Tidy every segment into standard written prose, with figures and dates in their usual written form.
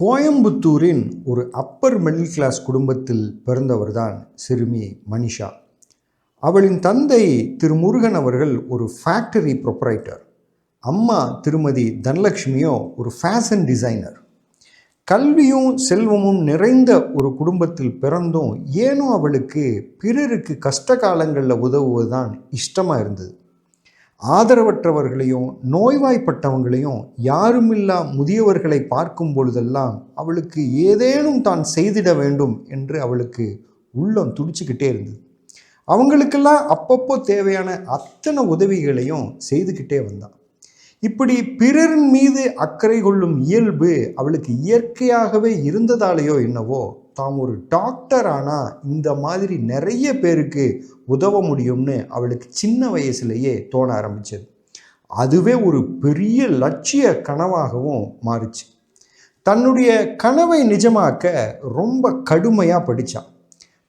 கோயம்புத்தூரின் ஒரு upper middle class குடும்பத்தில் பிறந்தவர்தான் சிறுமி மனிஷா. அவளின் தந்தை திரு முருகன் அவர்கள் ஒரு ஃபேக்டரி ப்ரொப்ரைட்டர். அம்மா திருமதி தனலட்சுமியோ ஒரு ஃபேஷன் டிசைனர். கல்வியும் செல்வமும் நிறைந்த ஒரு குடும்பத்தில் பிறந்தும் ஏனோ அவளுக்கு பிறருக்கு கஷ்ட காலங்களில் உதவுவது தான் இஷ்டமாக இருந்தது. ஆதரவற்றவர்களையும் நோய்வாய்ப்பட்டவங்களையும் யாருமில்லா முதியவர்களை பார்க்கும் பொழுதெல்லாம் அவளுக்கு ஏதேனும் தான் செய்திட வேண்டும் என்று அவளுக்கு உள்ளம் துடிச்சுக்கிட்டே இருந்தது. அவங்களுக்கெல்லாம் அப்பப்போ தேவையான அத்தனை உதவிகளையும் செய்துக்கிட்டே வந்தான். இப்படி பிறரின் மீது அக்கறை கொள்ளும் இயல்பு அவளுக்கு இயற்கையாகவே இருந்ததாலேயோ என்னவோ, தாம் ஒரு டாக்டர் ஆனால் இந்த மாதிரி நிறைய பேருக்கு உதவ முடியும்னு அவளுக்கு சின்ன வயசுலேயே தோண ஆரம்பிச்சது. அதுவே ஒரு பெரிய லட்சிய கனவாகவும் மாறுச்சு. தன்னுடைய கனவை நிஜமாக்க ரொம்ப கடுமையாக படித்தான்.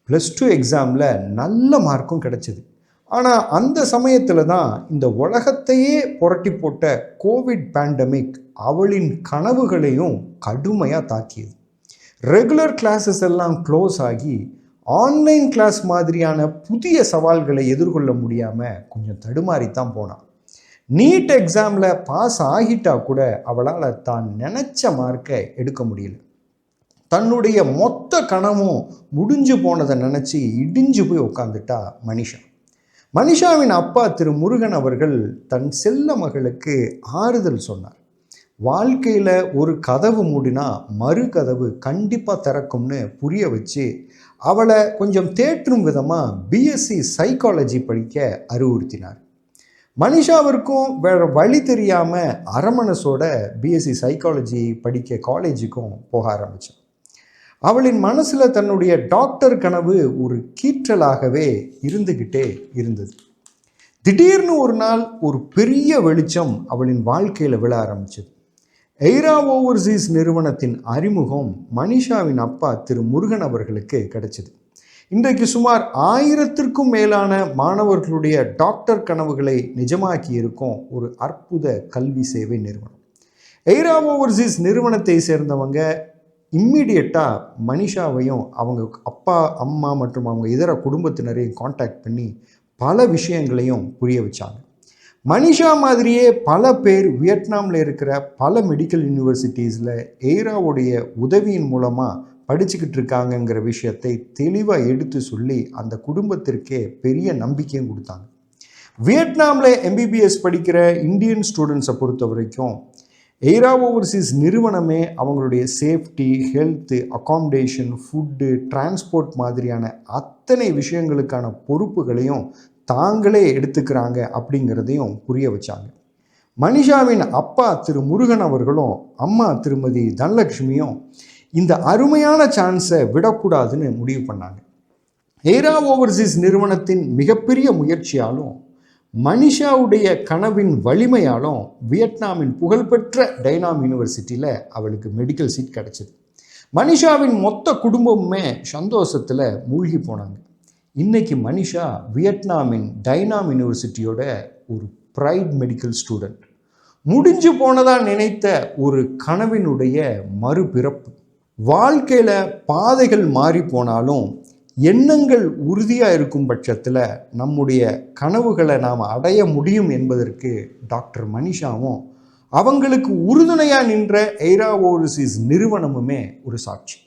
+2 எக்ஸாமில் நல்ல மார்க்கும் கிடைச்சிது. ஆனால் அந்த சமயத்தில் தான் இந்த உலகத்தையே புரட்டி போட்ட கோவிட் பேண்டமிக் அவளின் கனவுகளையும் கடுமையாக தாக்கியது. ரெகுலர் கிளாஸஸ் எல்லாம் க்ளோஸ் ஆகி ஆன்லைன் கிளாஸ் மாதிரியான புதிய சவால்களை எதிர்கொள்ள முடியாமல் கொஞ்சம் தடுமாறித்தான் போனான். நீட் எக்ஸாமில் பாஸ் ஆகிட்டா கூட அவளால் தான் நினச்ச மார்க்கை எடுக்க முடியல. தன்னுடைய மொத்த கனவும் முடிஞ்சு போனதை நினச்சி இடிஞ்சு போய் உட்காந்துட்டா மனிஷா. மனிஷாவின் அப்பா திரு முருகன் அவர்கள் தன் செல்ல மகளுக்கு ஆறுதல் சொன்னார். வாழ்க்கையில் ஒரு கதவு மூடினா மறு கதவு கண்டிப்பாக திறக்கும்னு புரிய வச்சு அவளை கொஞ்சம் தேற்றும் விதமாக பிஎஸ்சி சைக்காலஜி படிக்க அறிவுறுத்தினார். மனிஷாவிற்கும் வேறு வழி தெரியாமல் அரமனசோட பிஎஸ்சி சைக்காலஜி படிக்க காலேஜுக்கும் போக ஆரம்பித்தான். அவளின் மனசில் தன்னுடைய டாக்டர் கனவு ஒரு கீற்றலாகவே இருந்துக்கிட்டே இருந்தது. திடீர்னு ஒரு நாள் ஒரு பெரிய வெளிச்சம் அவளின் வாழ்க்கையில் விழ ஆரம்பிச்சது. எய்ரா ஓவர்சீஸ் நிறுவனத்தின் அறிமுகம் மனிஷாவின் அப்பா திரு முருகன் அவர்களுக்கு கிடைச்சிது. இன்றைக்கு சுமார் 1000க்கும் மேலான மாணவர்களுடைய டாக்டர் கனவுகளை நிஜமாக்கி இருக்கும் ஒரு அற்புத கல்வி சேவை நிறுவனம். எய்ரா ஓவர்சீஸ் நிறுவனத்தை சேர்ந்தவங்க இம்மிடியட்டாக மனிஷாவையும் அவங்க அப்பா அம்மா மற்றும் அவங்க இதர குடும்பத்தினரையும் காண்டாக்ட் பண்ணி பல விஷயங்களையும் புரிய வச்சாங்க. மனிஷா மாதிரியே பல பேர் வியட்நாமில் இருக்கிற பல மெடிக்கல் யூனிவர்சிட்டிஸில் எய்ராவுடைய உதவியின் மூலமாக படிச்சுக்கிட்டு இருக்காங்கங்கிற விஷயத்தை தெளிவாக எடுத்து சொல்லி அந்த குடும்பத்திற்கே பெரிய நம்பிக்கையும் கொடுத்தாங்க. வியட்நாமில் எம்பிபிஎஸ் படிக்கிற இந்தியன் ஸ்டூடெண்ட்ஸை பொறுத்த வரைக்கும் எய்ரா ஓவர்சீஸ் நிறுவனமே அவங்களுடைய safety, health, accommodation, food, transport மாதிரியான அத்தனை விஷயங்களுக்கான பொறுப்புகளையும் தாங்களே எடுத்துக்கிறாங்க அப்படிங்கிறதையும் புரிய வச்சாங்க. மனிஷாவின் அப்பா திரு முருகன் அவர்களும் அம்மா திருமதி தனலட்சுமியும் இந்த அருமையான சான்ஸை விடக்கூடாதுன்னு முடிவு பண்ணாங்க. எய்ரா ஓவர்சீஸ் நிறுவனத்தின் மிகப்பெரிய முயற்சியாலும் மனிஷாவுடைய கனவின் வலிமையாலும் வியட்நாமின் புகழ்பெற்ற டைனாம் யூனிவர்சிட்டியில் அவளுக்கு மெடிக்கல் சீட் கிடச்சிது. மனிஷாவின் மொத்த குடும்பமுமே சந்தோஷத்தில் மூழ்கி போனாங்க. இன்றைக்கி மனிஷா வியட்நாமின் டைனாம் யூனிவர்சிட்டியோட ஒரு ப்ரைட் மெடிக்கல் ஸ்டூடெண்ட். முடிஞ்சு போனதாக நினைத்த ஒரு கனவினுடைய மறுபிறப்பு. வாழ்க்கையில் பாதைகள் மாறி போனாலும் எண்ணங்கள் உறுதியாக இருக்கும் பட்சத்தில் நம்முடைய கனவுகளை நாம் அடைய முடியும் என்பதற்கு டாக்டர் மனிஷாவும் அவங்களுக்கு உறுதுணையாக நின்ற எய்ரா ஓவர்சீஸ் நிறுவனமுமே ஒரு சாட்சி.